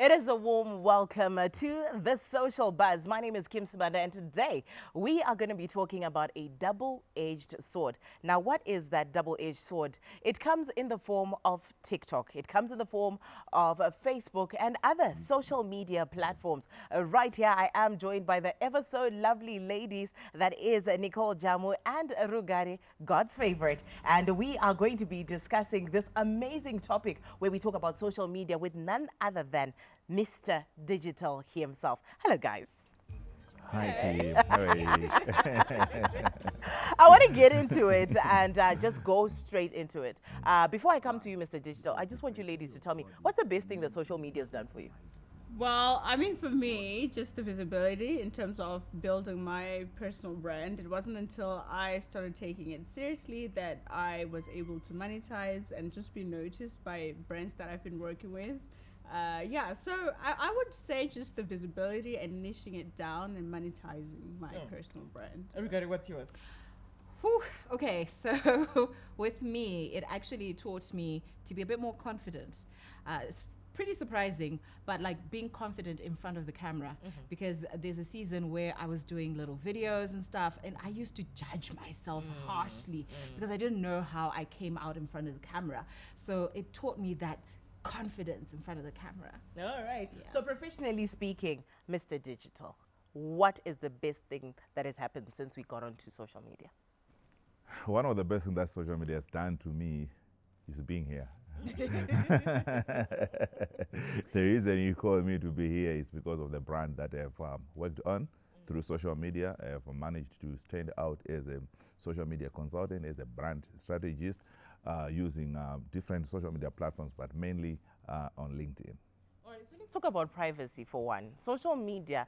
It is a warm welcome to the Social Buzz. My name is Kim Sibanda, and today we are going to be talking about a double-edged sword. Now, what is that double-edged sword? It comes in the form of TikTok. It comes in the form of Facebook and other social media platforms. Right here, I am joined by the ever so lovely ladies that is Nicole Jamu and Rugari, God's favorite. And we are going to be discussing this amazing topic where we talk about social media with none other than Mr. Digital himself. Hello, guys. Hi, Kim. How are you? I want to get into it and just go straight into it. Before I come to you, Mr. Digital, I just want you ladies to tell me what's the best thing that social media has done for you? Well, I mean, for me, just the visibility in terms of building my personal brand. It wasn't until I started taking it seriously that I was able to monetize and just be noticed by brands that I've been working with. So I would say just the visibility and niching it down and monetizing my personal brand. Everybody, what's yours? Whew. Okay, so with me, it actually taught me to be a bit more confident. It's pretty surprising, but like being confident in front of the camera, because there's a season where I was doing little videos and stuff, and I used to judge myself harshly because I didn't know how I came out in front of the camera. So it taught me that confidence in front of the camera. All right. Yeah. So professionally speaking, Mr. Digital, what is the best thing that has happened since we got onto social media? One of the best things that social media has done to me is being here. The reason you call me to be here is because of the brand that I've worked on through social media. I have managed to stand out as a social media consultant, as a brand strategist, using different social media platforms, but mainly on LinkedIn. All right, so let's talk about privacy for one. Social media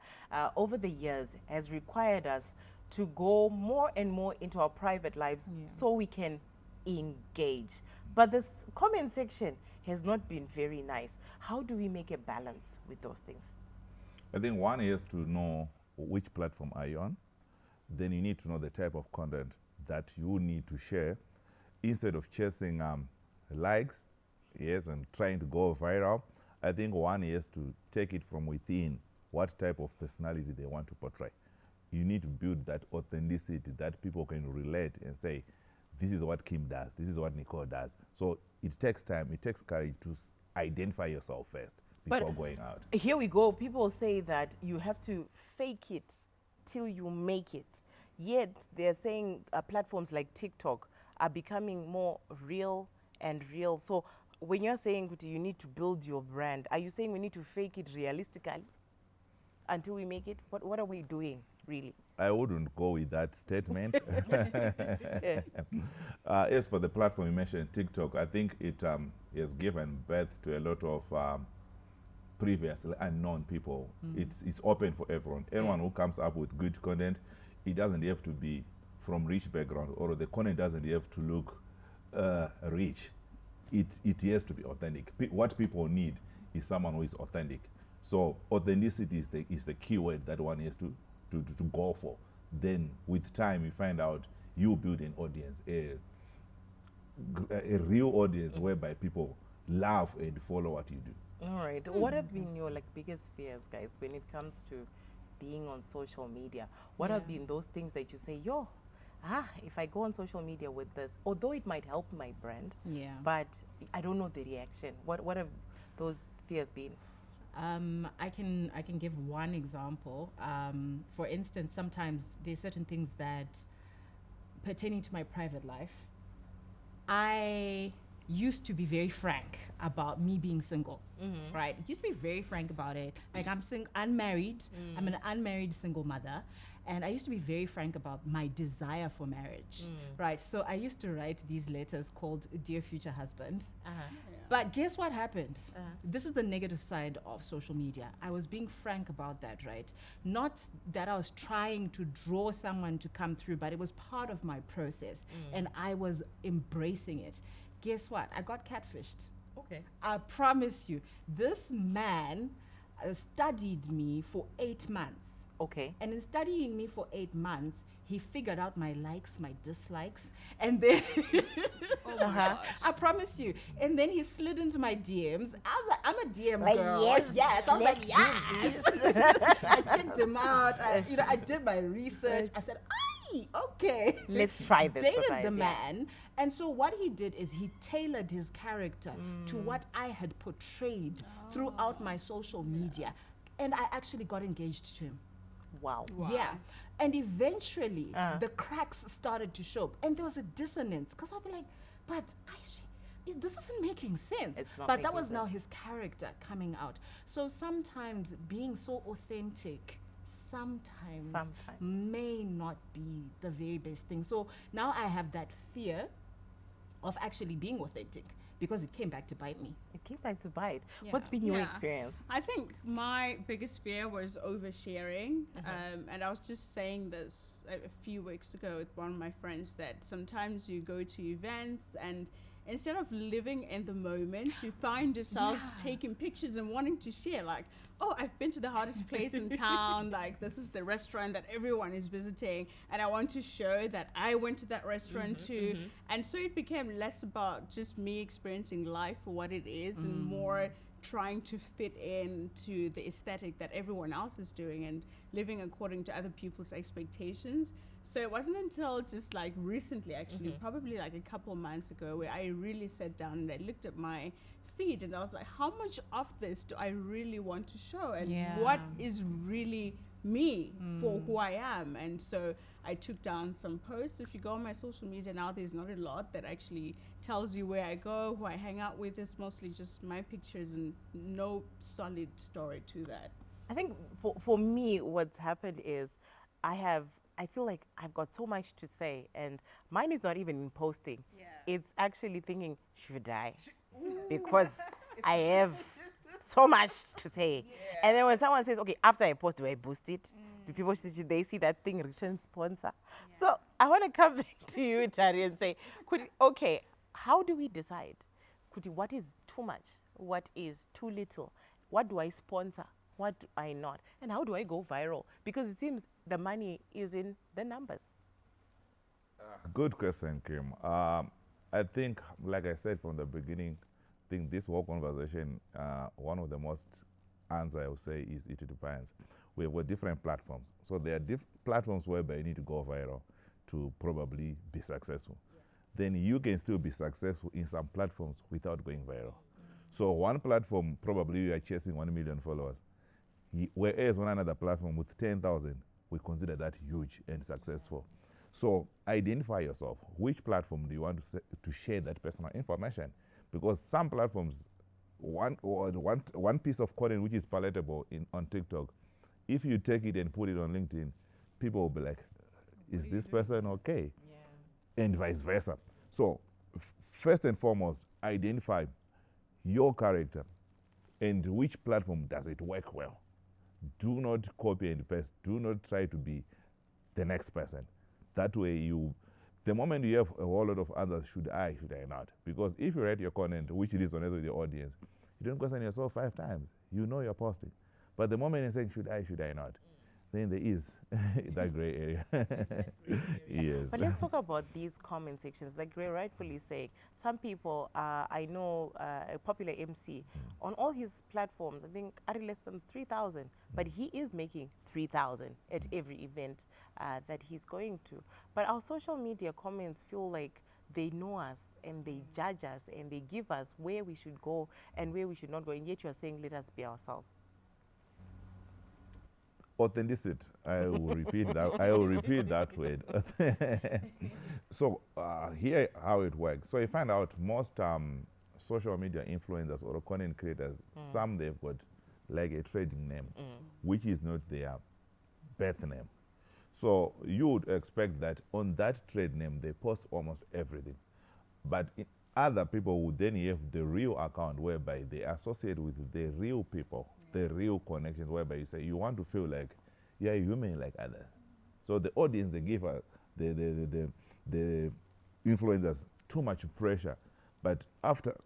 over the years has required us to go more and more into our private lives so we can engage. But this comment section has not been very nice. How do we make a balance with those things? I think one is to know which platform are you on. Then you need to know the type of content that you need to share instead of chasing likes, yes, and trying to go viral. I think one is to take it from within what type of personality they want to portray. You need to build that authenticity that people can relate and say, this is what Kim does, this is what Nicole does. So it takes time, it takes courage to identify yourself first before going out. Here we go. People say that you have to fake it till you make it. Yet they're saying platforms like TikTok are becoming more real and real. So when you're saying you need to build your brand, are you saying we need to fake it realistically until we make it? What are we doing, really? I wouldn't go with that statement. As for the platform you mentioned, TikTok, I think it has given birth to a lot of previously unknown people. It's open for everyone. Anyone who comes up with good content, it doesn't have to be from rich background, or the content doesn't have to look rich. It has to be authentic. What people need is someone who is authentic. So authenticity is the key word that one has to go for. Then with time you find out you build an audience, a real audience whereby people love and follow what you do. All right. What have been your biggest fears, guys, when it comes to being on social media? What have been those things that you say, if I go on social media with this, although it might help my brand, but I don't know the reaction. What have those fears been? I can give one example. For instance, sometimes there's certain things that pertaining to my private life, I used to be very frank about me being single, right? Used to be very frank about it. Like I'm unmarried. I'm an unmarried single mother. And I used to be very frank about my desire for marriage, right? So I used to write these letters called Dear Future Husband. But guess what happened? This is the negative side of social media. I was being frank about that, right? Not that I was trying to draw someone to come through, but it was part of my process. And I was embracing it. Guess what? I got catfished. Okay. I promise you, this man studied me for 8 months. Okay. And in studying me for 8 months, he figured out my likes, my dislikes, and then Oh my gosh. I promise you. And then he slid into my DMs. I'm a DM Like, girl. yes, I was like, let's do yes. I checked him out. I did my research. I said, "Aye, okay." Let's try this for Dated science, the yeah. man, and so what he did is he tailored his character to what I had portrayed throughout my social media, and I actually got engaged to him. Wow. Yeah. And eventually, the cracks started to show. And there was a dissonance because I'll be like, but this isn't making sense. It's not But that making was now sense. his character coming out. So sometimes being so authentic sometimes may not be the very best thing. So now I have that fear of actually being authentic because it came back to bite me. It came back to bite. Yeah. What's been your Yeah. experience? I think my biggest fear was oversharing. And I was just saying this a few weeks ago with one of my friends that sometimes you go to events and instead of living in the moment, you find yourself taking pictures and wanting to share. Like, oh, I've been to the hottest place in town. Like, this is the restaurant that everyone is visiting. And I want to show that I went to that restaurant too. And so it became less about just me experiencing life for what it is and more trying to fit into the aesthetic that everyone else is doing and living according to other people's expectations. So it wasn't until just like recently, actually, probably like a couple of months ago, where I really sat down and I looked at my feed and I was like, how much of this do I really want to show? And what is really me for who I am? And so I took down some posts. If you go on my social media now, there's not a lot that actually tells you where I go, who I hang out with. It's mostly just my pictures and no solid story to that. I think for me, what's happened is I feel like I've got so much to say, and mine is not even in posting. Yeah. It's actually thinking, should I? Because I have so much to say. And then when someone says, okay, after I post, do I boost it? Do people, should they see that thing, return sponsor? So I want to come back to you, Tari, and say, okay, how do we decide? What is too much? What is too little? What do I sponsor? What do I not? And how do I go viral? Because it seems the money is in the numbers. Good question, Kim. I think, like I said from the beginning, I think this whole conversation, one of the most answer I would say is it depends. We have got different platforms. So there are platforms whereby you need to go viral to probably be successful. Then you can still be successful in some platforms without going viral. So one platform, probably you are chasing 1 million followers. Whereas on another platform with 10,000, we consider that huge and successful. So identify yourself. Which platform do you want to share that personal information? Because some platforms, one piece of content which is palatable on TikTok, if you take it and put it on LinkedIn, people will be like, is this person okay? Yeah. And vice versa. So first and foremost, identify your character and which platform does it work well. Do not copy and paste. Do not try to be the next person. That way the moment you have a whole lot of answers, should I not? Because if you write your content, which resonates with the audience, you don't question yourself 5 times. You know you're posting. But the moment you're saying, should I not? Then there is that gray area. Yes. But let's talk about these comment sections. Like we're rightfully saying, some people, I know a popular MC, on all his platforms, I think are less than 3,000, but he is making 3,000 at every event that he's going to. But our social media comments feel like they know us and they judge us and they give us where we should go and where we should not go. And yet you are saying, let us be ourselves. Authenticity. I will repeat that word. So here how it works. So you find out most social media influencers or content creators, some they've got like a trading name, which is not their birth name. So you would expect that on that trade name they post almost everything. But other people would then have the real account whereby they associate with the real people, the real connections, whereby you say you want to feel like you're human like others. So the audience, they give the influencers too much pressure. But after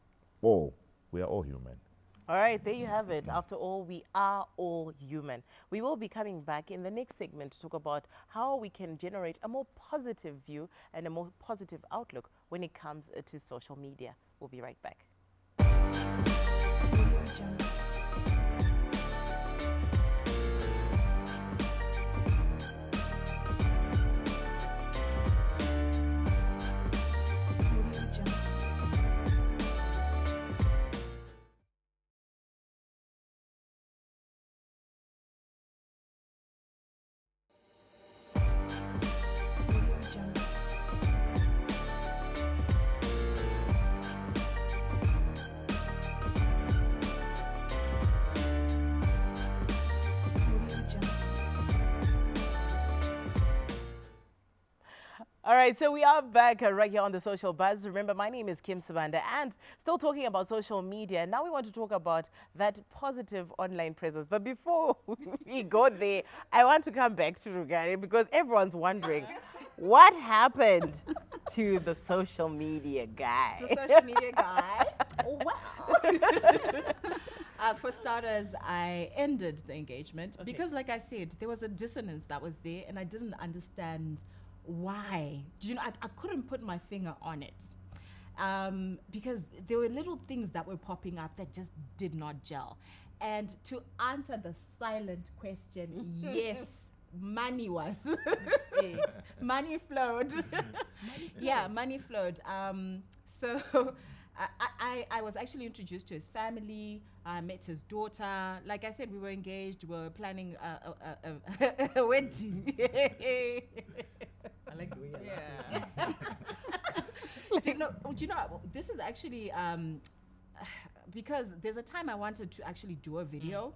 all, we are all human. All right, there you have it. After all, we are all human. We will be coming back in the next segment to talk about how we can generate a more positive view and a more positive outlook when it comes to social media. We'll be right back. All right, so we are back right here on the Social Buzz. Remember, my name is Kim Sibanda, and still talking about social media. Now we want to talk about that positive online presence. But before we go there, I want to come back to Rugari because everyone's wondering what happened to the social media guy. The social media guy. Oh, wow. For starters, I ended the engagement because, like I said, there was a dissonance that was there, and I didn't understand why. You know, I couldn't put my finger on it because there were little things that were popping up that just did not gel. And to answer the silent question, yes, money was. Money flowed. Yeah, money flowed. So I was actually introduced to his family. I met his daughter. Like I said, we were engaged. We were planning a wedding. I like the way you Yeah. do you know, this is actually because there's a time I wanted to actually do a video.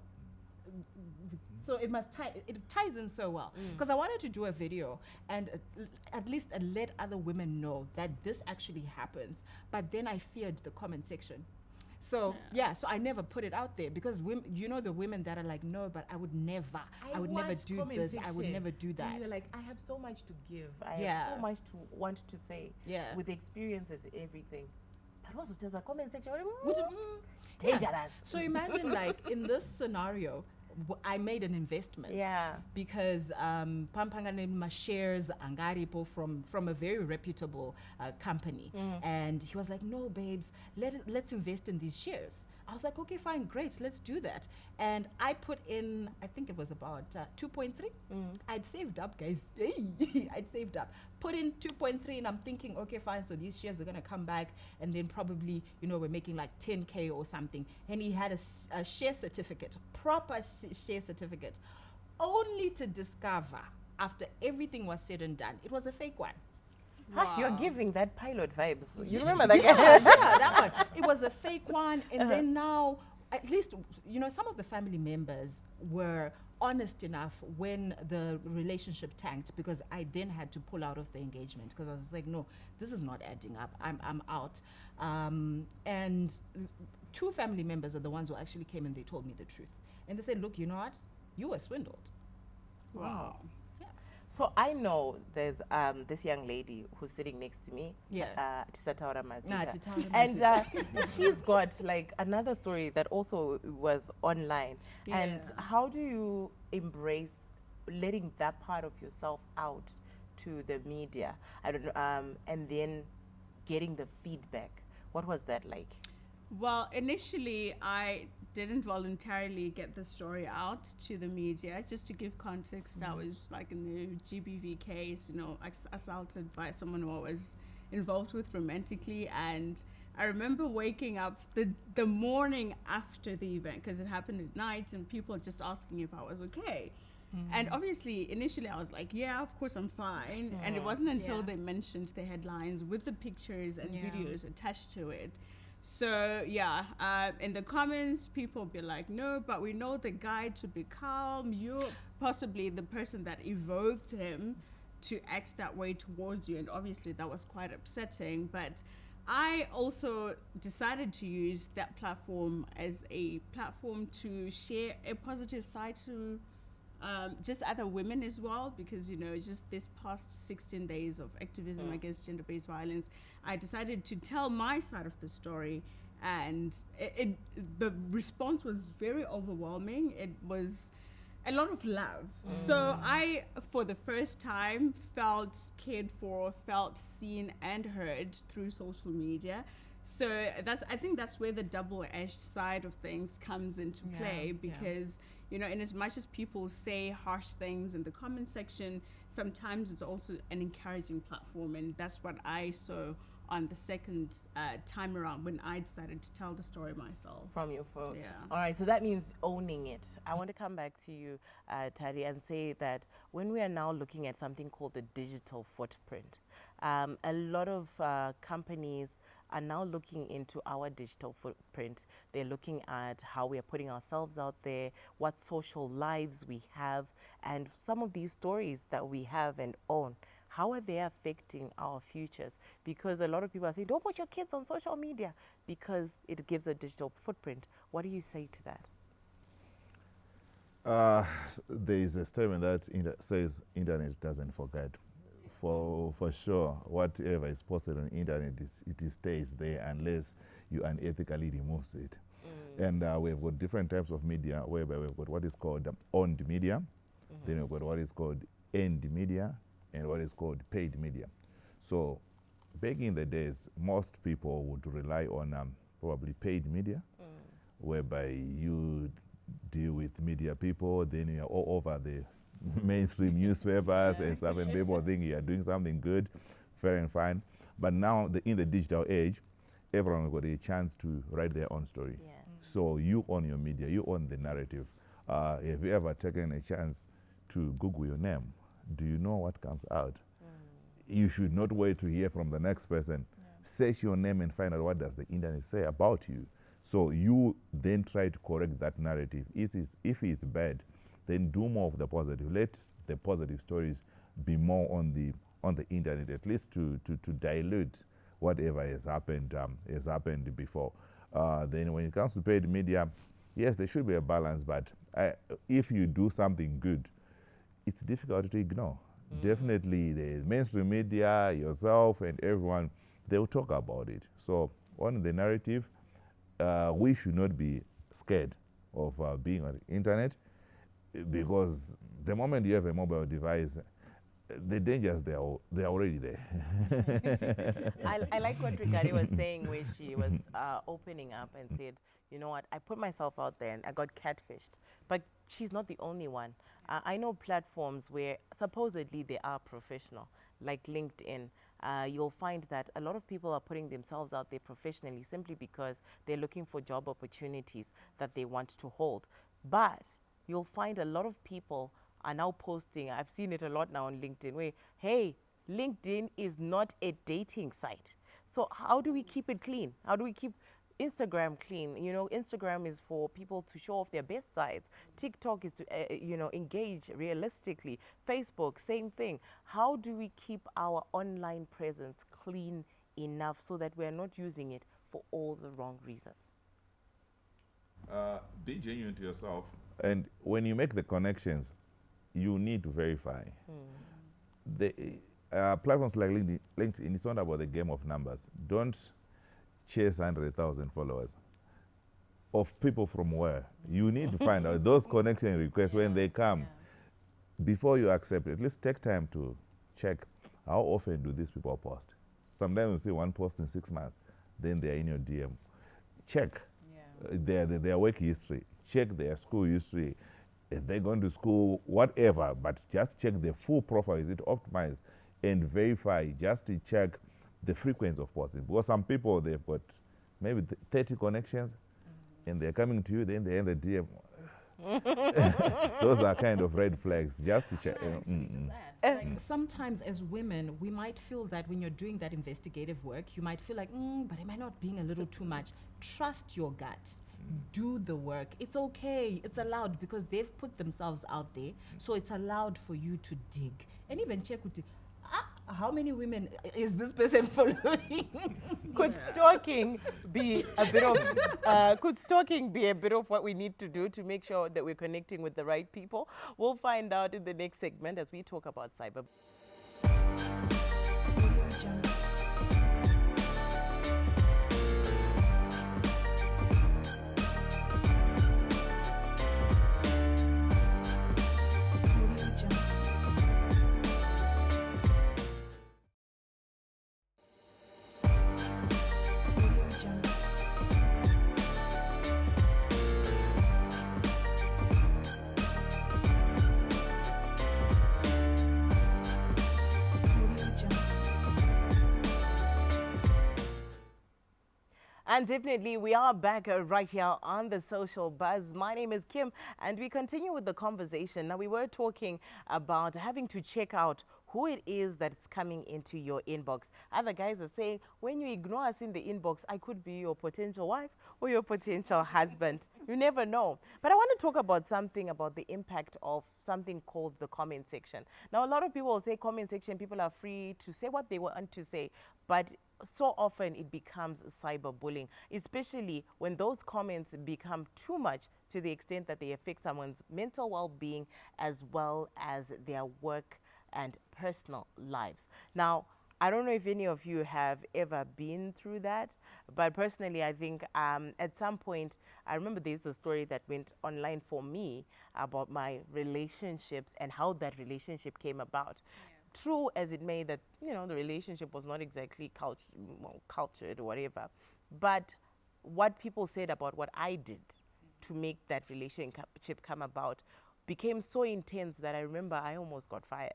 So it ties in so well because I wanted to do a video and at least let other women know that this actually happens, but then I feared the comment section. So so I never put it out there because women, you know, the women that are like, no, but I would never do this, I would never do that. And you're like, I have so much to give. I Yeah. have so much to want to say. Yeah. With experiences, everything. But also, there's a comment section. Yeah. Dangerous. So imagine like in this scenario, I made an investment. Yeah. Because Pampangane my shares Angaripo from a very reputable company, and he was like, "No, babes, let's invest in these shares." I was like, "Okay, fine, great, let's do that." And I put in, I think it was about 2.3. I'd saved up, guys. I'd saved up. Put in 2.3, and I'm thinking, okay, fine. So these shares are gonna come back, and then probably, you know, we're making like 10K or something. And he had a share certificate, proper share certificate, only to discover after everything was said and done, it was a fake one. You're Wow. giving that pilot vibes. You remember that guy? Yeah, that one. It was a fake one. And then now, at least, you know, some of the family members were honest enough when the relationship tanked, because I then had to pull out of the engagement because I was like, no, this is not adding up. I'm out. And two family members are the ones who actually came and they told me the truth. And they said, look, you know what? You were swindled. Wow. So I know there's this young lady who's sitting next to me. Yeah. Tisataura Mazita. Tisataura And she's got like another story that also was online. And Yeah. how do you embrace letting that part of yourself out to the media? I don't know. And then getting the feedback. What was that like? Well, initially, I didn't voluntarily get the story out to the media. Just to give context, I was like in the GBV case, you know, assaulted by someone who I was involved with romantically. And I remember waking up the morning after the event, because it happened at night, and people just asking if I was okay. And obviously, initially, I was like, yeah, of course I'm fine. And it wasn't until Yeah. they mentioned the headlines with the pictures and Yeah. videos attached to it. So in the comments, people be like, no, but we know the guy to be calm. You're possibly the person that evoked him to act that way towards you. And obviously that was quite upsetting. But I also decided to use that platform as a platform to share a positive side to just other women as well, because, you know, just this past 16 days of activism against gender-based violence, I decided to tell my side of the story and the response was very overwhelming. It was a lot of love. So I, for the first time, felt cared for, felt seen and heard through social media. So I think that's where the double-edged side of things comes into play, because you know, in as much as people say harsh things in the comment section, sometimes it's also an encouraging platform, and that's what I saw on the second time around when I decided to tell the story myself. From your phone. Yeah. All right, so that means owning it. I want to come back to you, Tadi, and say that when we are now looking at something called the digital footprint, a lot of companies are now looking into our digital footprint. They're looking at how we are putting ourselves out there, what social lives we have, and some of these stories that we have and own. How are they affecting our futures? Because a lot of people are saying, don't put your kids on social media because it gives a digital footprint. What do you say to that? There is a statement that says internet doesn't forget. For sure, whatever is posted on internet, it stays there unless you unethically removes it. And we've got different types of media, whereby we've got what is called owned media, then we've got what is called earned media, and what is called paid media. So back in the days, most people would rely on probably paid media, whereby you deal with media people, then you're all over the mainstream newspapers and stuff, and people think you're doing something good, fair and fine. But now, in the digital age, everyone got a chance to write their own story. Yeah. So you own your media, you own the narrative. Have you ever taken a chance to Google your name? Do you know what comes out? You should not wait to hear from the next person. Search your name and find out what does the internet say about you. So you then try to correct that narrative. If it's bad, then do more of the positive. Let the positive stories be more on the internet, at least to dilute whatever has happened before. Then when it comes to paid media, yes, there should be a balance, but if you do something good, it's difficult to ignore. Definitely the mainstream media, yourself and everyone, they'll talk about it. So on the narrative, we should not be scared of being on the internet, because the moment you have a mobile device, the dangers, they're already there. I like what Rikari was saying, where she was opening up and said, you know what, I put myself out there and I got catfished. But she's not the only one. I know platforms where supposedly they are professional, like LinkedIn. You'll find that a lot of people are putting themselves out there professionally simply because they're looking for job opportunities that they want to hold. But you'll find a lot of people are now posting, I've seen it a lot now on LinkedIn, where, hey, LinkedIn is not a dating site. So how do we keep it clean? How do we keep Instagram clean? You know, Instagram is for people to show off their best sides. TikTok is to, engage realistically. Facebook, same thing. How do we keep our online presence clean enough so that we're not using it for all the wrong reasons? Be genuine to yourself. And when you make the connections, you need to verify. The platforms like LinkedIn, it's not about the game of numbers. Don't chase 100,000 followers of people from where. You need to find out those connection requests when they come. Before you accept it, at least take time to check how often do these people post. Sometimes you see one post in 6 months, then they're in your DM. Check their work history. Check their school history. If they're going to school, whatever, but just check the full profile. Is it optimized? And verify, just to check the frequency of posting. Because some people, they've got maybe 30 connections, and they're coming to you, then they end the DM. Those are kind of red flags, just to check. Like sometimes as women, we might feel that when you're doing that investigative work, you might feel like, but am I not being a little too much? Trust your gut. Do the work. It's okay. It's allowed because they've put themselves out there. So it's allowed for you to dig. And even check with how many women is this person following? Could stalking be a bit of what we need to do to make sure that we're connecting with the right people? We'll find out in the next segment as we talk about cyber. And definitely, we are back right here on the Social Buzz. My name is Kim, and we continue with the conversation. Now, we were talking about having to check out who it is that's coming into your inbox. Other guys are saying, when you ignore us in the inbox, I could be your potential wife or your potential husband. You never know. But I want to talk about something about the impact of something called the comment section. Now, a lot of people will say comment section, people are free to say what they want to say, but so often it becomes cyberbullying, especially when those comments become too much to the extent that they affect someone's mental well-being as well as their work and personal lives. Now, I don't know if any of you have ever been through that, but personally, I think at some point, I remember there's a story that went online for me about my relationships and how that relationship came about. True as it may that, you know, the relationship was not exactly cultured or whatever, but what people said about what I did to make that relationship come about became so intense that I remember I almost got fired.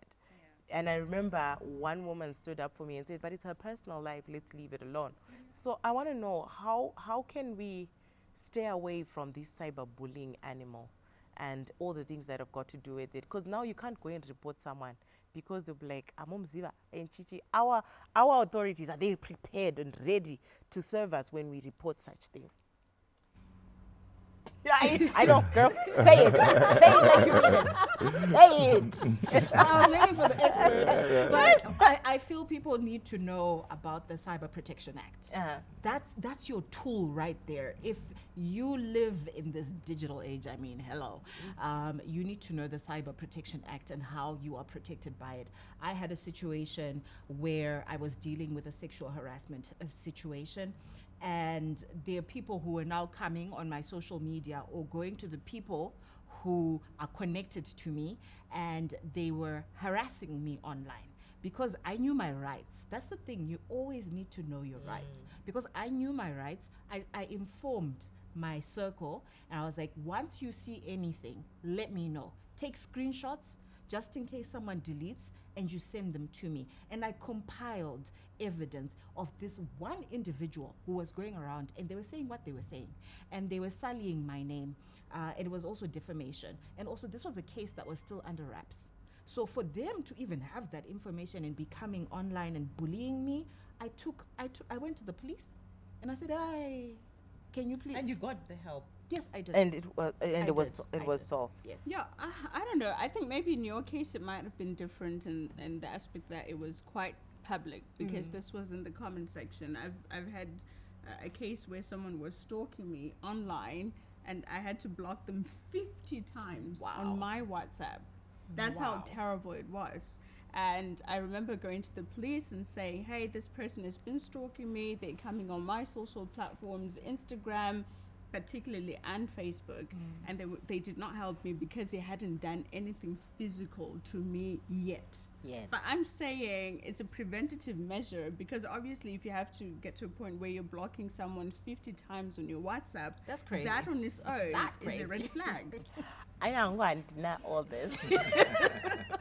And I remember one woman stood up for me and said, but it's her personal life, let's leave it alone. So I want to know, how can we stay away from this cyberbullying animal and all the things that have got to do with it? Because now you can't go and report someone because they'll be like, Amomziva and Chichi. Our authorities, are they prepared and ready to serve us when we report such things? Yeah, I know, girl. Say it. Say it like you mean it. Say it. I was waiting for the expert, but I feel people need to know about the Cyber Protection Act. That's your tool right there. If you live in this digital age, I mean, hello, you need to know the Cyber Protection Act and how you are protected by it. I had a situation where I was dealing with a sexual harassment situation. And there are people who are now coming on my social media or going to the people who are connected to me, and they were harassing me online because I knew my rights. That's the thing, you always need to know your rights. Because I knew my rights, I informed my circle, and I was like, once you see anything, let me know. Take screenshots just in case someone deletes, and you send them to me. And I compiled evidence of this one individual who was going around, and they were saying what they were saying, and they were sullying my name. It was also defamation, and also this was a case that was still under wraps. So for them to even have that information and be coming online and bullying me, I went to the police, and I said, "Hey, can you please?" And you got the help. Yes, I did. And it was solved. Yes. Yeah, I don't know. I think maybe in your case it might have been different in the aspect that it was quite public because this was in the comment section. I've had a case where someone was stalking me online and I had to block them 50 times on my WhatsApp. That's how terrible it was. And I remember going to the police and saying, hey, this person has been stalking me. They're coming on my social platforms, Instagram, particularly, and Facebook, and they did not help me because they hadn't done anything physical to me yet. Yes. But I'm saying it's a preventative measure because obviously if you have to get to a point where you're blocking someone 50 times on your WhatsApp, That's crazy. that on its own That's is a red crazy. flag. I don't want to deny all this.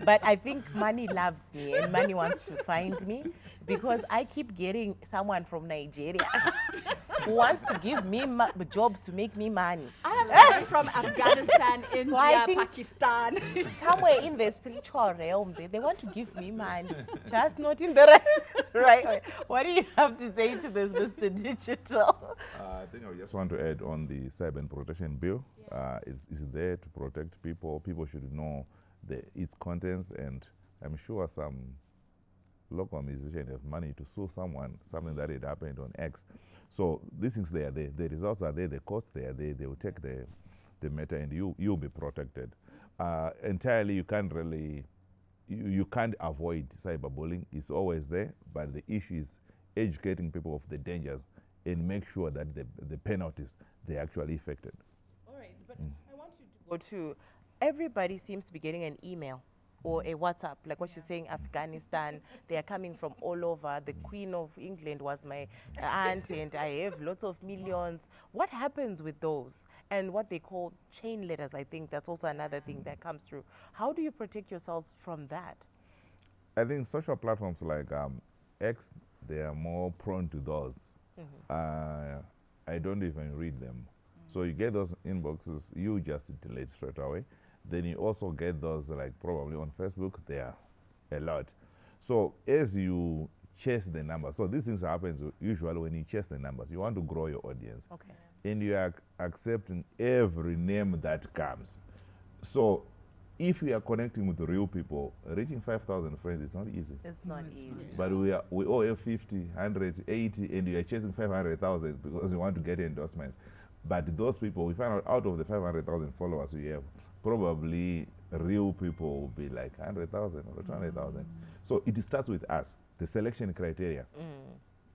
But I think money loves me and money wants to find me because I keep getting someone from Nigeria who wants to give me jobs to make me money. I have someone from Afghanistan, India, I think- Pakistan. Somewhere in the spiritual realm, they want to give me money, just not in the right way. What do you have to say to this, Mr. Digital? I think I just want to add on the Cyber Protection Bill. It's there to protect people. People should know its contents, and I'm sure some local musician have money to sue something that had happened on X. So these things they are there. The results are there. The costs they are there. They will take the matter, and you'll be protected. Entirely, you can't really you can't avoid cyberbullying. It's always there. But the issue is educating people of the dangers and make sure that the penalties they're actually effected. All right, but I want you to go to, everybody seems to be getting an email or a WhatsApp, like what she's saying, Afghanistan, they are coming from all over. The Queen of England was my aunt, and I have lots of millions. What happens with those? And what they call chain letters, I think that's also another thing that comes through. How do you protect yourselves from that? I think social platforms like X, they are more prone to those. I don't even read them. So you get those inboxes, you just delete straight away. Then you also get those, like probably on Facebook, there are a lot. So as you chase the numbers, so these things happen usually when you chase the numbers. You want to grow your audience. Okay. And you are accepting every name that comes. So if we are connecting with real people, reaching 5,000 friends is not easy. It's not it's easy. not. But we all have 50, 100, 80, and you are chasing 500,000 because you want to get endorsements. But those people, we find out of the 500,000 followers we have, probably real people will be like 100,000 or 200,000. So it starts with us, the selection criteria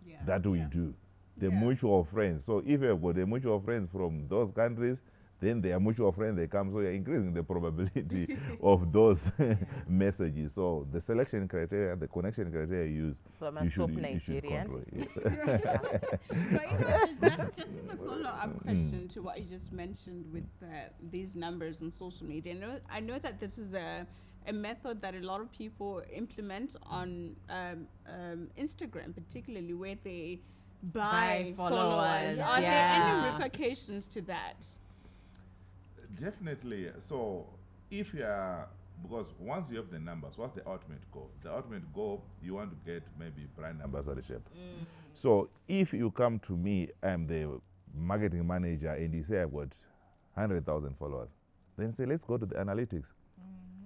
Yeah. that we Yeah. do, the Yeah. mutual friends. So if you've got the mutual friends from those countries, then their mutual friend they come, so you're increasing the probability of those messages. So the selection criteria, the connection criteria you use, So I must stop you should Nigerians. control it. But you know, just as a follow-up question to what you just mentioned with these numbers on social media, I know that this is a method that a lot of people implement on Instagram, particularly where they buy Buy followers, Are there yeah. any repercussions to that? Definitely. So if you are, because once you have the numbers, what's the ultimate goal? The ultimate goal, you want to get maybe brand ambassadorship. So if you come to me, I'm the marketing manager, and you say I've got 100,000 followers, then say, let's go to the analytics.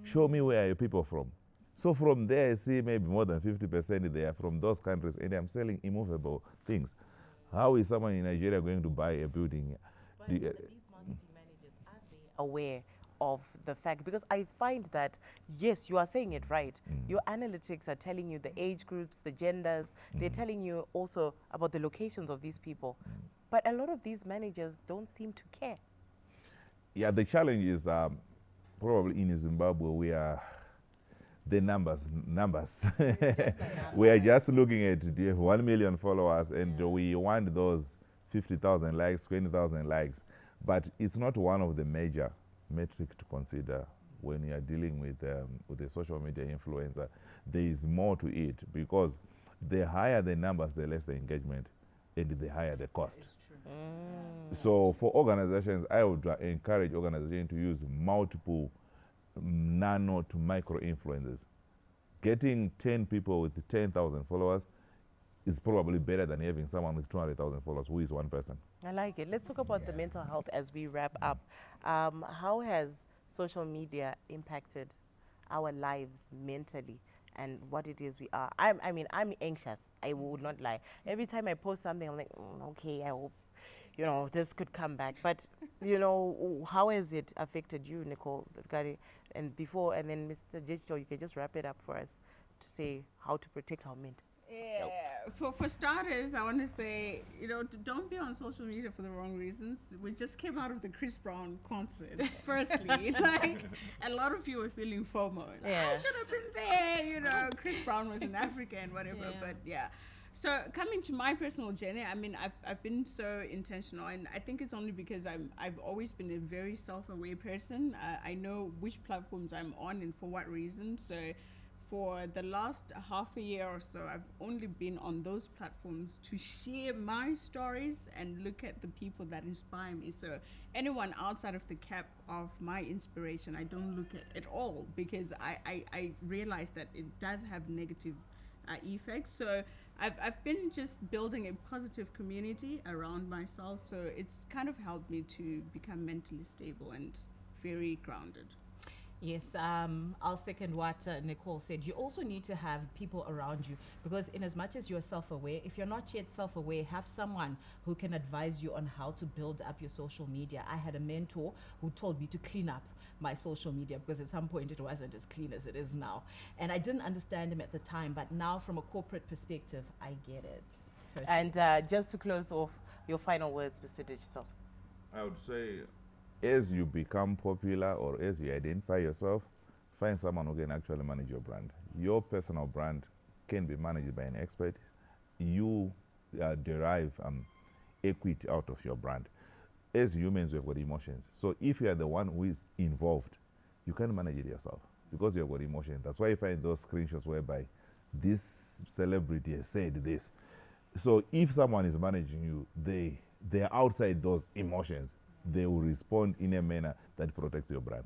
Show me where are your people from. So from there, I see maybe more than 50% they are from those countries, and I'm selling immovable things. How is someone in Nigeria going to buy a building? But The- these marketing managers, are they aware of the fact? Because I find that, yes, you are saying it right. Your analytics are telling you the age groups, the genders. They're telling you also about the locations of these people. But a lot of these managers don't seem to care. Yeah, the challenge is probably in Zimbabwe we are the numbers. We are just looking at the 1 million followers, and we want those 50,000 likes, 20,000 likes. But it's not one of the major metrics to consider when you are dealing with a social media influencer. There is more to it, because the higher the numbers, the less the engagement, and the higher the cost. So for organizations, I would encourage organizations to use multiple nano to micro influencers. Getting 10 people with 10,000 followers is probably better than having someone with 200,000 followers who is one person. I like it. Let's talk about the mental health as we wrap up. How has social media impacted our lives mentally and what it is we are? I mean, I'm anxious. I would not lie. Every time I post something, I'm like, okay, I hope, this could come back. But, how has it affected you, Nicole? And before, and then Mr. Jicho, you can just wrap it up for us to say how to protect our mental. Yeah. For starters, I want to say, don't be on social media for the wrong reasons. We just came out of the Chris Brown concert. Firstly, like a lot of you were feeling FOMO. Like, Yeah. I should have been there. Chris Brown was in Africa and whatever. Yeah. But yeah. So coming to my personal journey, I mean, I've been so intentional, and I think it's only because I've always been a very self-aware person. I know which platforms I'm on and for what reason. So for the last half a year or so, I've only been on those platforms to share my stories and look at the people that inspire me. So anyone outside of the cap of my inspiration, I don't look at all, because I realize that it does have negative effects. So I've been just building a positive community around myself. So it's kind of helped me to become mentally stable and very grounded. Yes, I'll second what Nicole said. You also need to have people around you, because in as much as you're self-aware, if you're not yet self-aware, have someone who can advise you on how to build up your social media. I had a mentor who told me to clean up my social media, because at some point it wasn't as clean as it is now. And I didn't understand him at the time, but now from a corporate perspective, I get it. Totally. And just to close off, your final words, Mr. Digital. I would say, as you become popular or as you identify yourself, find someone who can actually manage your brand. Your personal brand can be managed by an expert. You derive equity out of your brand. As humans, we've got emotions. So if you are the one who is involved, you can't manage it yourself because you've got emotions. That's why you find those screenshots whereby this celebrity has said this. So if someone is managing you, they they're outside those emotions, they will respond in a manner that protects your brand.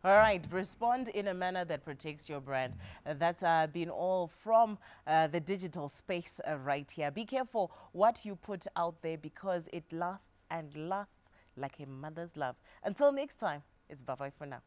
All right, respond in a manner that protects your brand. That's been all from the digital space right here. Be careful what you put out there because it lasts and lasts like a mother's love. Until next time, it's bye-bye for now.